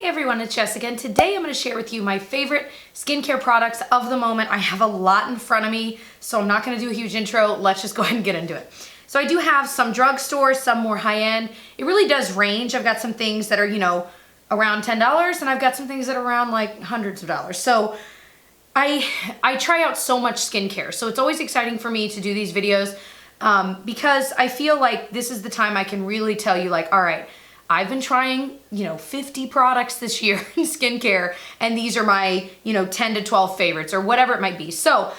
Hey everyone, it's Jessica, and today I'm going to share with you my favorite skincare products of the moment. I have a lot in front of me, so I'm not going to do a huge intro. Let's just go ahead and get into it. So I do have some drugstore, some more high-end. It really does range. I've got some things that are, around $10, and I've got some things that are around like hundreds of dollars. So I try out so much skincare, so it's always exciting for me to do these videos because I feel like this is the time I can really tell you, like, all right, I've been trying, 50 products this year in skincare, and these are my, 10 to 12 favorites or whatever it might be. So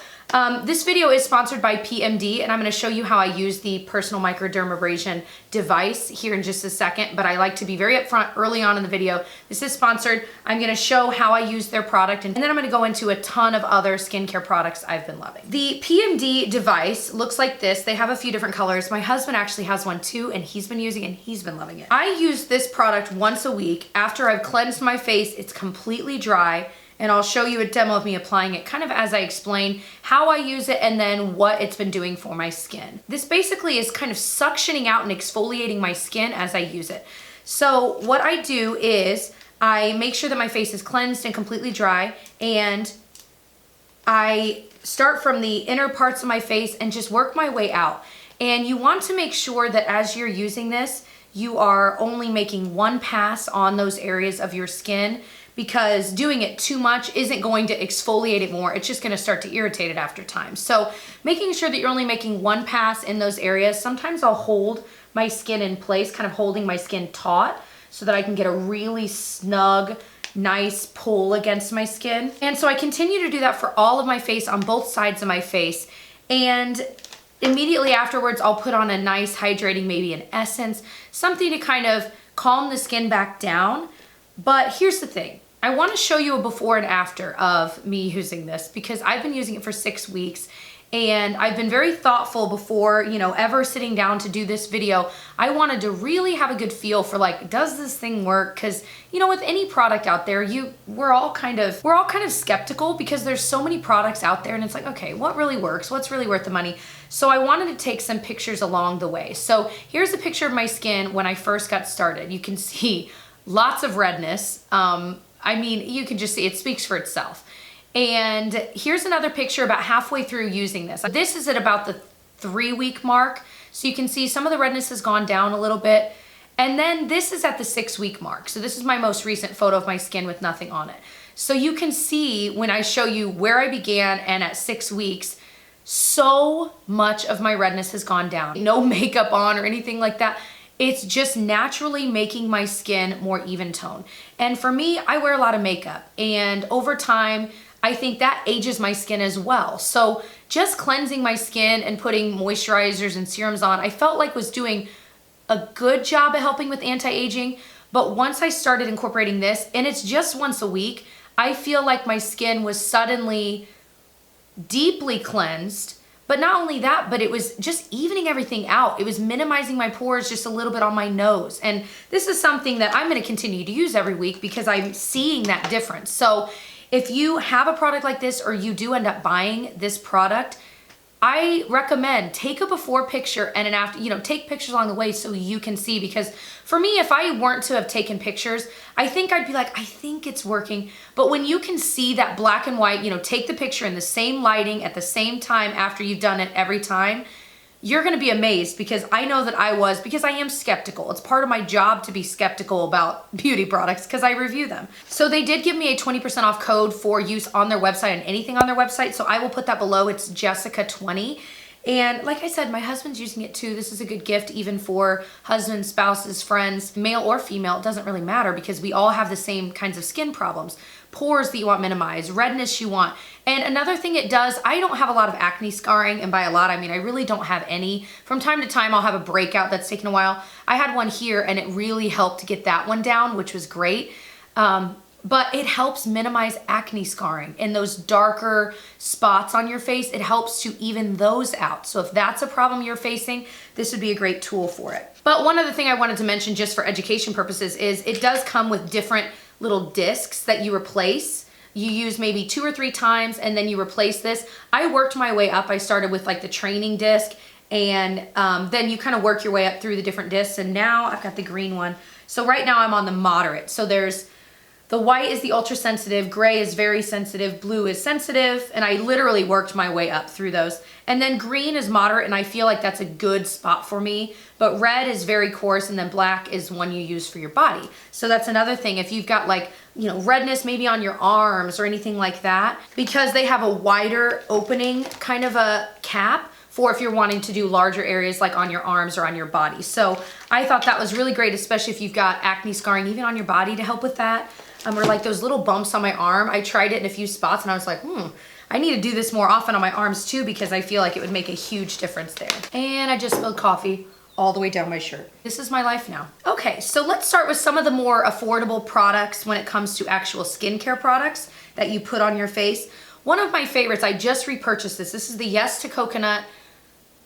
this video is sponsored by PMD, and I'm going to show you how I use the Personal Microdermabrasion device here in just a second, but I like to be very upfront early on in the video. This is sponsored. I'm going to show how I use their product, and then I'm going to go into a ton of other skincare products I've been loving. The PMD device looks like this. They have a few different colors. My husband actually has one too, and he's been using it, and he's been loving it. I use this product once a week after I've cleansed my face. It's completely dry. And I'll show you a demo of me applying it kind of as I explain how I use it and then what it's been doing for my skin. This basically is kind of suctioning out and exfoliating my skin as I use it. So what I do is I make sure that my face is cleansed and completely dry, and I start from the inner parts of my face and just work my way out. And you want to make sure that as you're using this, you are only making one pass on those areas of your skin, because doing it too much isn't going to exfoliate it more. It's just gonna start to irritate it after time. So making sure that you're only making one pass in those areas. Sometimes I'll hold my skin in place, kind of holding my skin taut, so that I can get a really snug, nice pull against my skin. And so I continue to do that for all of my face, on both sides of my face. And immediately afterwards, I'll put on a nice hydrating, maybe an essence, something to kind of calm the skin back down. But here's the thing. I want to show you a before and after of me using this, because I've been using it for 6 weeks, and I've been very thoughtful before, ever sitting down to do this video. I wanted to really have a good feel for, like, does this thing work? Because, with any product out there, we're all kind of skeptical, because there's so many products out there, and it's like, okay, what really works? What's really worth the money? So I wanted to take some pictures along the way. So here's a picture of my skin when I first got started. You can see lots of redness. You can just see it speaks for itself. And here's another picture about halfway through using this. This is at about the 3-week mark. So you can see some of the redness has gone down a little bit. And then this is at the 6-week mark. So this is my most recent photo of my skin with nothing on it. So you can see when I show you where I began and at 6 weeks, so much of my redness has gone down. No makeup on or anything like that. It's just naturally making my skin more even tone. And for me, I wear a lot of makeup, and over time, I think that ages my skin as well. So just cleansing my skin and putting moisturizers and serums on, I felt like was doing a good job of helping with anti-aging. But once I started incorporating this, and it's just once a week, I feel like my skin was suddenly deeply cleansed. But not only that, but it was just evening everything out. It was minimizing my pores just a little bit on my nose. And this is something that I'm gonna continue to use every week, because I'm seeing that difference. So if you have a product like this, or you do end up buying this product, I recommend take a before picture and an after, take pictures along the way so you can see. Because for me, if I weren't to have taken pictures, I think I'd be like, I think it's working. But when you can see that black and white, take the picture in the same lighting at the same time after you've done it every time, you're gonna be amazed, because I know that I was, because I am skeptical. It's part of my job to be skeptical about beauty products, because I review them. So they did give me a 20% off code for use on their website and anything on their website. So I will put that below. It's Jessica20. And like I said, my husband's using it too. This is a good gift even for husbands, spouses, friends, male or female. It doesn't really matter, because we all have the same kinds of skin problems. Pores that you want minimized, redness you want. And another thing it does, I don't have a lot of acne scarring, and by a lot I mean I really don't have any. From time to time I'll have a breakout that's taken a while. I had one here, and it really helped to get that one down, which was great. But it helps minimize acne scarring and those darker spots on your face. It helps to even those out. So if that's a problem you're facing, this would be a great tool for it. But one other thing I wanted to mention, just for education purposes, is it does come with different little discs that you replace. You use maybe 2 or 3 times, and then you replace this. I worked my way up. I started with like the training disc, and then you kind of work your way up through the different discs, and now I've got the green one. So right now I'm on the moderate. So there's The white is the ultra sensitive, gray is very sensitive, blue is sensitive, and I literally worked my way up through those. And then green is moderate, and I feel like that's a good spot for me. But red is very coarse, and then black is one you use for your body. So that's another thing. If you've got like, you know, redness maybe on your arms or anything like that, because they have a wider opening kind of a cap for if you're wanting to do larger areas like on your arms or on your body. So I thought that was really great, especially if you've got acne scarring even on your body to help with that. Or like those little bumps on my arm. I tried it in a few spots and I was like, I need to do this more often on my arms too, because I feel like it would make a huge difference there. And I just spilled coffee all the way down my shirt. This is my life now. Okay, so let's start with some of the more affordable products when it comes to actual skincare products that you put on your face. One of my favorites, I just repurchased this. This is the Yes to Coconut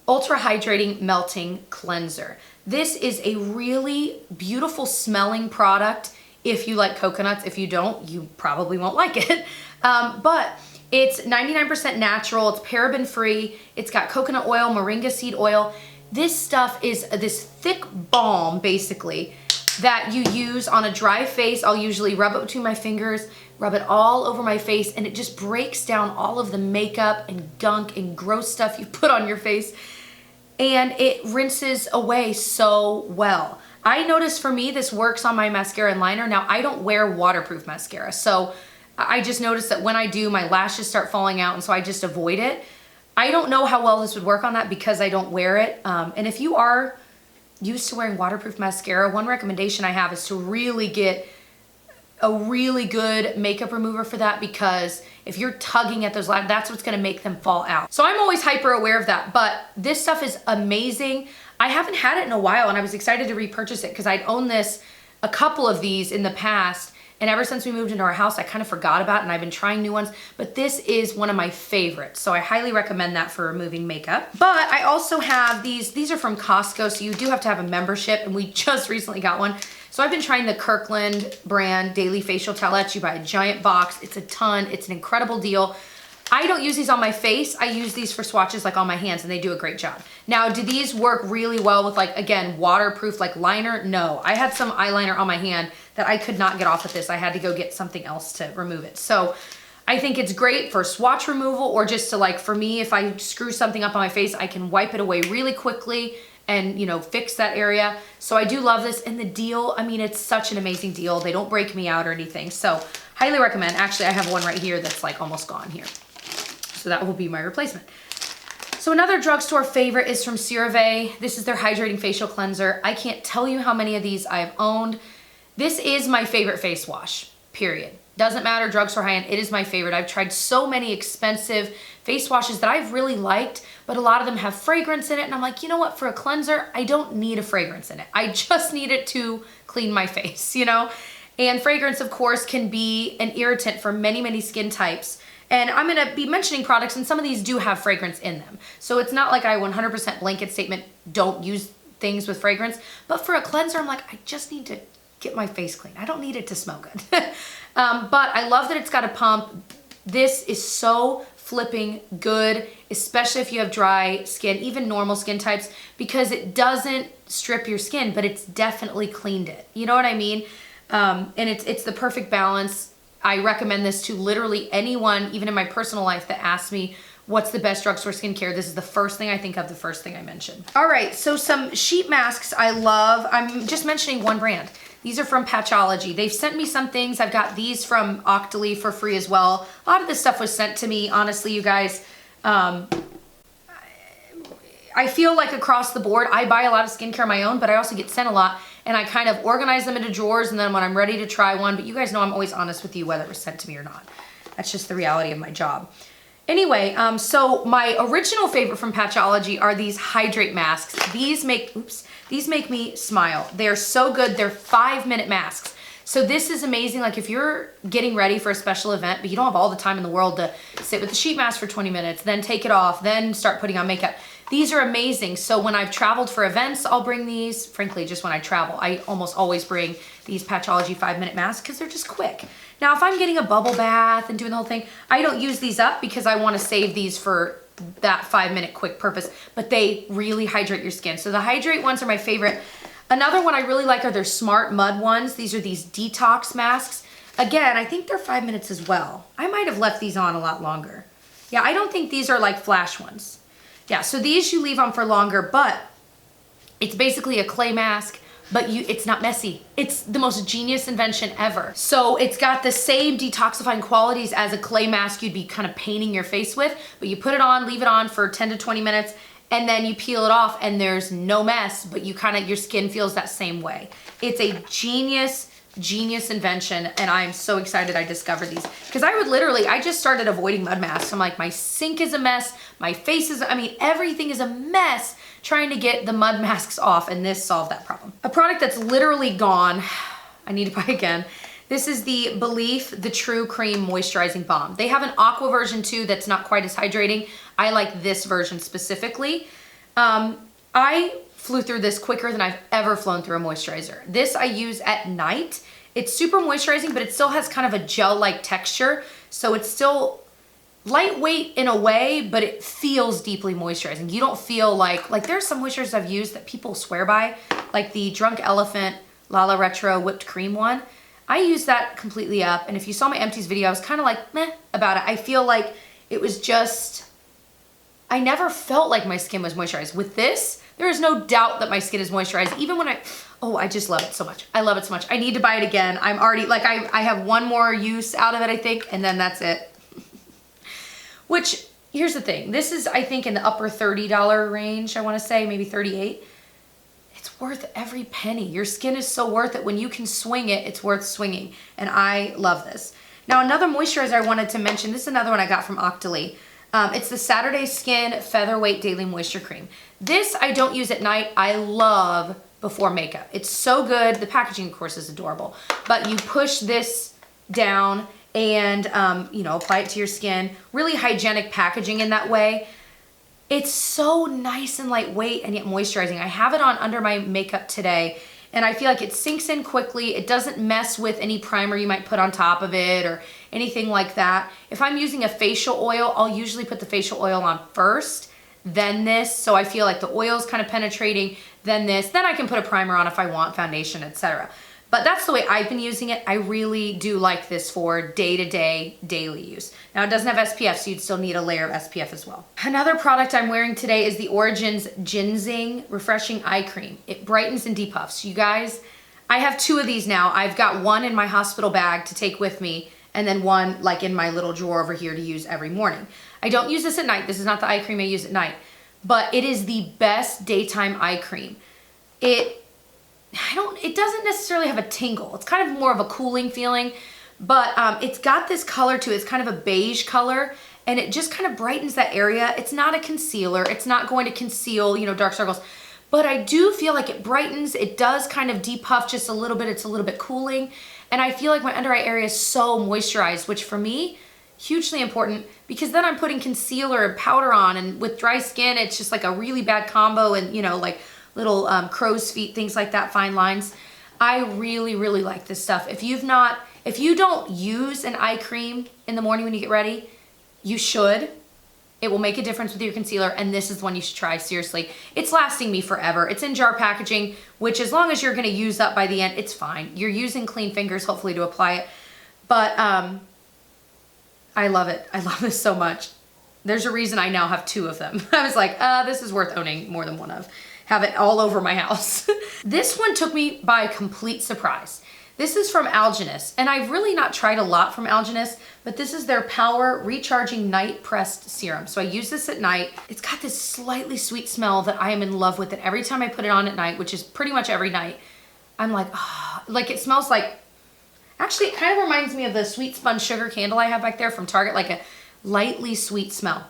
Ultra Hydrating Melting Cleanser. This is a really beautiful smelling product. If you like coconuts, if you don't, you probably won't like it. But it's 99% natural, it's paraben free, it's got coconut oil, moringa seed oil. This stuff is this thick balm basically that you use on a dry face. I'll usually rub it between my fingers, rub it all over my face, and it just breaks down all of the makeup and gunk and gross stuff you put on your face. And it rinses away so well. I noticed for me, this works on my mascara and liner. Now, I don't wear waterproof mascara, so I just noticed that when I do, my lashes start falling out, and so I just avoid it. I don't know how well this would work on that because I don't wear it. And if you are used to wearing waterproof mascara, one recommendation I have is to really get a really good makeup remover for that, because if you're tugging at those lashes, that's what's gonna make them fall out. So I'm always hyper aware of that, but this stuff is amazing. I haven't had it in a while, and I was excited to repurchase it because I'd owned a couple of these in the past, and ever since we moved into our house, I kind of forgot about it, and I've been trying new ones, but this is one of my favorites, so I highly recommend that for removing makeup. But I also have these are from Costco, so you do have to have a membership, and we just recently got one. So I've been trying the Kirkland brand Daily Facial Towelettes. You buy a giant box, it's a ton, it's an incredible deal. I don't use these on my face. I use these for swatches like on my hands, and they do a great job. Now, do these work really well with, like, again, waterproof like liner? No. I had some eyeliner on my hand that I could not get off with this. I had to go get something else to remove it. So I think it's great for swatch removal, or just to, like, for me, if I screw something up on my face, I can wipe it away really quickly and, you know, fix that area. So I do love this, and the deal, I mean, it's such an amazing deal. They don't break me out or anything. So highly recommend. Actually, I have one right here that's like almost gone here. So that will be my replacement. So another drugstore favorite is from Cerave. This is their Hydrating Facial Cleanser. I can't tell you how many of these I've owned. This is my favorite face wash, period. Doesn't matter, drugstore, high-end, it is my favorite. I've tried so many expensive face washes that I've really liked, but a lot of them have fragrance in it, and I'm like, you know what, for a cleanser, I don't need a fragrance in it. I just need it to clean my face, you know? And fragrance, of course, can be an irritant for many, many skin types. And I'm gonna be mentioning products, and some of these do have fragrance in them. So it's not like I 100% blanket statement don't use things with fragrance, but for a cleanser, I'm like, I just need to get my face clean. I don't need it to smell good. But I love that it's got a pump. This is so flipping good, especially if you have dry skin, even normal skin types, because it doesn't strip your skin, but it's definitely cleaned it. You know what I mean? And it's the perfect balance. I recommend this to literally anyone, even in my personal life, that asks me what's the best drugstore skincare. This is the first thing I think of, the first thing I mention. All right, so some sheet masks I love. I'm just mentioning one brand. These are from Patchology. They've sent me some things. I've got these from Octoly for free as well. A lot of this stuff was sent to me, honestly, you guys. I feel like across the board, I buy a lot of skincare on my own, but I also get sent a lot, and I kind of organize them into drawers, and then when I'm ready to try one, but you guys know I'm always honest with you whether it was sent to me or not. That's just the reality of my job. Anyway, so my original favorite from Patchology are these Hydrate masks. These make me smile. They're so good. They're 5-minute masks. So this is amazing. Like if you're getting ready for a special event, but you don't have all the time in the world to sit with the sheet mask for 20 minutes, then take it off, then start putting on makeup. These are amazing. So when I've traveled for events, I'll bring these. Frankly, just when I travel, I almost always bring these Patchology 5-minute masks because they're just quick. Now, if I'm getting a bubble bath and doing the whole thing, I don't use these up because I want to save these for that 5-minute quick purpose, but they really hydrate your skin. So the Hydrate ones are my favorite. Another one I really like are their SmartMud ones. These are these detox masks. Again, I think they're 5 minutes as well. I might have left these on a lot longer. Yeah, I don't think these are like flash ones. Yeah, so these you leave on for longer, but it's basically a clay mask, but it's not messy. It's the most genius invention ever. So it's got the same detoxifying qualities as a clay mask you'd be kind of painting your face with, but you put it on, leave it on for 10 to 20 minutes, and then you peel it off and there's no mess, but your skin feels that same way. It's a genius invention, and I'm so excited I discovered these. Because I just started avoiding mud masks. I'm like, my sink is a mess, my face is, everything is a mess trying to get the mud masks off, and this solved that problem. A product that's literally gone, I need to buy again. This is the Belif The True Cream Moisturizing Balm. They have an aqua version too that's not quite as hydrating. I like this version specifically. I flew through this quicker than I've ever flown through a moisturizer. This I use at night. It's super moisturizing, but it still has kind of a gel-like texture. So it's still lightweight in a way, but it feels deeply moisturizing. You don't feel like there's some moisturizers I've used that people swear by, like the Drunk Elephant Lala Retro Whipped Cream one. I use that completely up. And if you saw my empties video, I was kind of like, meh about it. I feel like it was just, I never felt like my skin was moisturized. With this, there is no doubt that my skin is moisturized. Even when I just love it so much. I love it so much. I need to buy it again. I'm already, I have one more use out of it, I think, and then that's it. Which, here's the thing. This is, I think, in the upper $30 range, I want to say, maybe 38. It's worth every penny. Your skin is so worth it. When you can swing it, it's worth swinging. And I love this. Now, another moisturizer I wanted to mention, this is another one I got from Octoly. It's the Saturday Skin Featherweight Daily Moisture Cream. This I don't use at night. I love before makeup. It's so good. The packaging, of course, is adorable. But you push this down and, apply it to your skin. Really hygienic packaging in that way. It's so nice and lightweight and yet moisturizing. I have it on under my makeup today, and I feel like it sinks in quickly. It doesn't mess with any primer you might put on top of it or anything like that. If I'm using a facial oil, I'll usually put the facial oil on first, then this, so I feel like the oil's kind of penetrating, then this, then I can put a primer on if I want, foundation, etc. But that's the way I've been using it. I really do like this for day-to-day, daily use. Now, it doesn't have SPF, so you'd still need a layer of SPF as well. Another product I'm wearing today is the Origin's GinZing Refreshing Eye Cream. It brightens and depuffs. You guys, I have 2 of these now. I've got one in my hospital bag to take with me, and then one like in my little drawer over here to use every morning. I don't use this at night. This is not the eye cream I use at night, but it is the best daytime eye cream. It doesn't necessarily have a tingle. It's kind of more of a cooling feeling, but it's got this color to it. It's kind of a beige color, and it just kind of brightens that area. It's not a concealer. It's not going to conceal, dark circles, but I do feel like it brightens. It does kind of depuff just a little bit. It's a little bit cooling, and I feel like my under eye area is so moisturized, which for me, hugely important, because then I'm putting concealer and powder on, and with dry skin, it's just like a really bad combo, and like little crow's feet, things like that, fine lines. I really, really like this stuff. If you don't use an eye cream in the morning when you get ready, you should. It will make a difference with your concealer, and this is one you should try, seriously. It's lasting me forever. It's in jar packaging, which as long as you're gonna use up by the end, it's fine. You're using clean fingers, hopefully, to apply it. But I love it. I love this so much. There's a reason I now have 2 of them. I was like, this is worth owning more than one of. Have it all over my house. This one took me by complete surprise. This is from Algenist, and I've really not tried a lot from Algenist, but this is their Power Recharging Night Pressed Serum. So I use this at night. It's got this slightly sweet smell that I am in love with, and every time I put it on at night, which is pretty much every night, I'm like, oh, like it smells like, actually it kind of reminds me of the Sweet Sponge Sugar candle I have back there from Target, like a lightly sweet smell.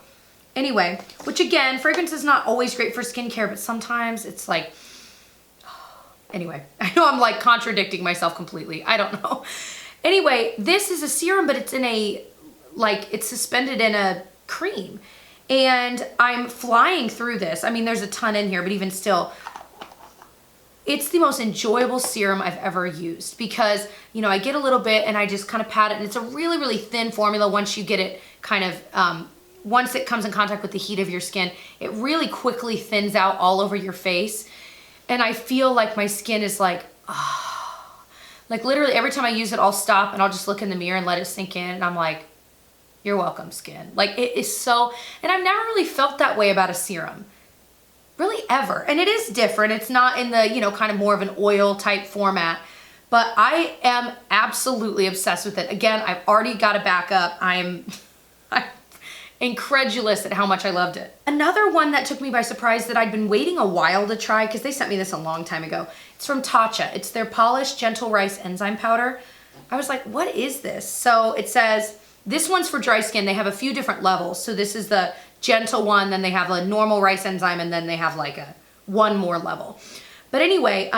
Anyway, which again, fragrance is not always great for skincare, but sometimes it's like, anyway, I know I'm like contradicting myself completely. I don't know. Anyway, this is a serum, but it's in a, it's suspended in a cream. And I'm flying through this. I mean, there's a ton in here, but even still, it's the most enjoyable serum I've ever used because, I get a little bit and I just kind of pat it, and it's a really, really thin formula once you get it kind of, once it comes in contact with the heat of your skin, it really quickly thins out all over your face. And I feel like my skin is like Like literally every time I use it, I'll stop and I'll just look in the mirror and let it sink in. And I'm like, you're welcome, skin. Like it is so, and I've never really felt that way about a serum. Really ever. And it is different. It's not in the, you know, kind of more of an oil type format. But I am absolutely obsessed with it. Again, I've already got a backup. I'm incredulous at how much I loved it. Another one that took me by surprise that I'd been waiting a while to try, because they sent me this a long time ago. It's from Tatcha. It's their Polished Gentle Rice Enzyme Powder. I was like, what is this? So it says, this one's for dry skin. They have a few different levels. So this is the gentle one, then they have a normal rice enzyme, and then they have like one more level. But anyway,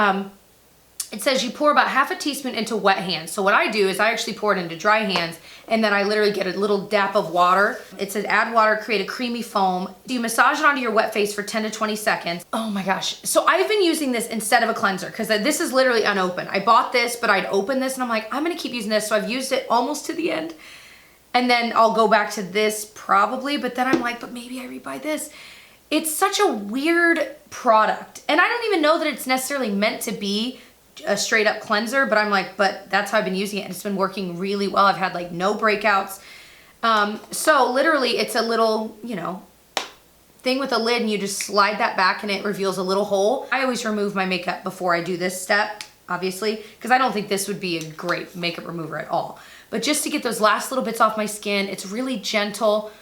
it says you pour about half a teaspoon into wet hands. So what I do is I actually pour it into dry hands, and then I literally get a little dap of water. It says add water, create a creamy foam. You massage it onto your wet face for 10 to 20 seconds. Oh my gosh. So I've been using this instead of a cleanser because this is literally unopened. I bought this, but I'd opened this and I'm like, I'm gonna keep using this. So I've used it almost to the end. And then I'll go back to this probably, but then I'm like, but maybe I rebuy this. It's such a weird product. And I don't even know that it's necessarily meant to be a straight up cleanser, but I'm like, but that's how I've been using it and it's been working really well. I've had like no breakouts. So literally it's a little, you know, thing with a lid and you just slide that back and it reveals a little hole. I always remove my makeup before I do this step, obviously, because I don't think this would be a great makeup remover at all. But just to get those last little bits off my skin, it's really gentle.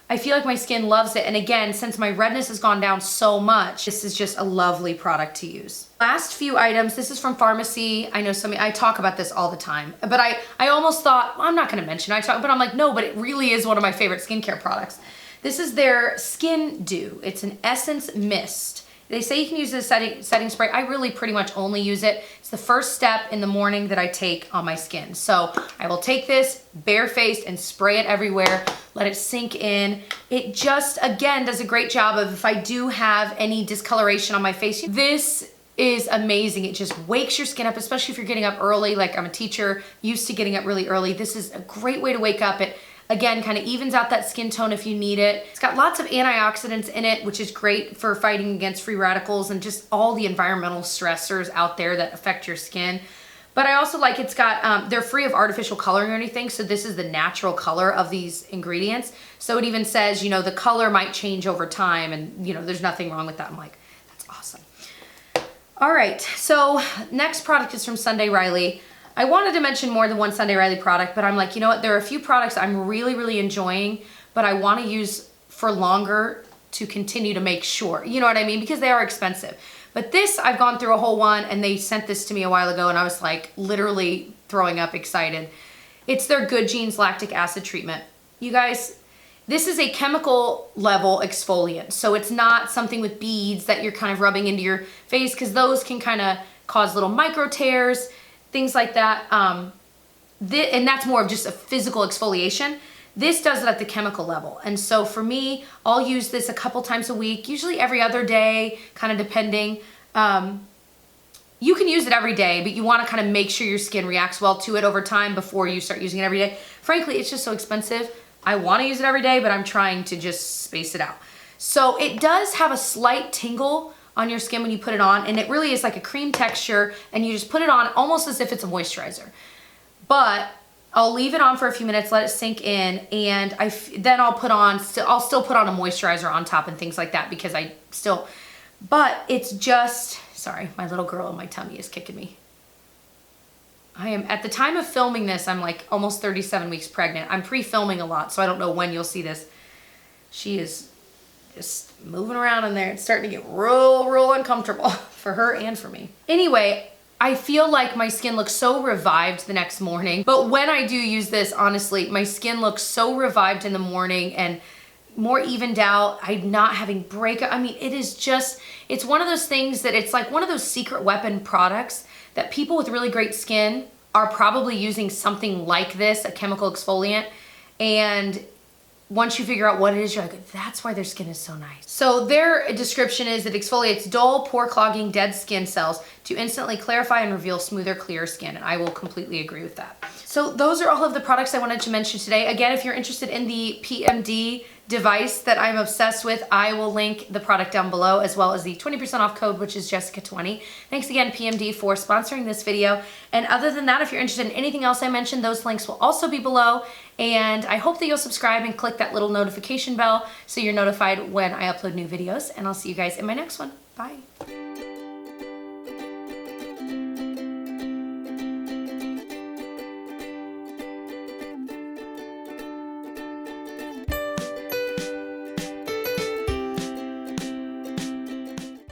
I feel like my skin loves it. And again, since my redness has gone down so much, this is just a lovely product to use. Last few items, this is from Farmacy. I know I talk about this all the time, but I almost thought, well, I'm not gonna mention but I'm like, no, but it really is one of my favorite skincare products. This is their Skin Dew. It's an essence mist. They say you can use this setting spray. I really pretty much only use it. It's the first step in the morning that I take on my skin. So I will take this barefaced and spray it everywhere, let it sink in. It just, again, does a great job of if I do have any discoloration on my face. This is amazing. It just wakes your skin up, especially if you're getting up early. Like I'm a teacher, used to getting up really early. This is a great way to wake up. It again, kind of evens out that skin tone if you need it. It's got lots of antioxidants in it, which is great for fighting against free radicals and just all the environmental stressors out there that affect your skin. But I also like it's got, they're free of artificial coloring or anything, so this is the natural color of these ingredients. So it even says, you know, the color might change over time and, you know, there's nothing wrong with that. I'm like, that's awesome. All right, so next product is from Sunday Riley. I wanted to mention more than one Sunday Riley product, but I'm like, you know what? There are a few products I'm really, really enjoying, but I want to use for longer to continue to make sure. You know what I mean? Because they are expensive. But this, I've gone through a whole one, and they sent this to me a while ago, and I was like literally throwing up excited. It's their Good Genes Lactic Acid Treatment. You guys, this is a chemical level exfoliant. So it's not something with beads that you're kind of rubbing into your face, because those can kind of cause little micro tears, things like that. And that's more of just a physical exfoliation. This does it at the chemical level. And so for me, I'll use this a couple times a week, usually every other day, kind of depending. You can use it every day, but you want to kind of make sure your skin reacts well to it over time before you start using it every day. Frankly, it's just so expensive. I want to use it every day, but I'm trying to just space it out. So it does have a slight tingle on your skin when you put it on, and it really is like a cream texture, and you just put it on almost as if it's a moisturizer. But I'll leave it on for a few minutes, let it sink in, and then I'll still put on a moisturizer on top and things like that, because but it's just, sorry, my little girl in my tummy is kicking me. I am, at the time of filming this, I'm like almost 37 weeks pregnant. I'm pre-filming a lot, so I don't know when you'll see this. She is just moving around in there. It's starting to get real uncomfortable for her and for me. Anyway, I feel like my skin looks so revived the next morning. But when I do use this, honestly, my skin looks so revived in the morning and more evened out. I'm not having breakout. I mean, it is just, it's one of those things that it's like one of those secret weapon products that people with really great skin are probably using something like this, a chemical exfoliant. And once you figure out what it is, you're like, that's why their skin is so nice. So their description is it exfoliates dull, pore clogging, dead skin cells to instantly clarify and reveal smoother, clearer skin. And I will completely agree with that. So those are all of the products I wanted to mention today. Again, if you're interested in the PMD device that I'm obsessed with, I will link the product down below, as well as the 20% off code, which is Jessica20. Thanks again, PMD, for sponsoring this video. And other than that, if you're interested in anything else I mentioned, those links will also be below. And I hope that you'll subscribe and click that little notification bell so you're notified when I upload new videos. And I'll see you guys in my next one. Bye.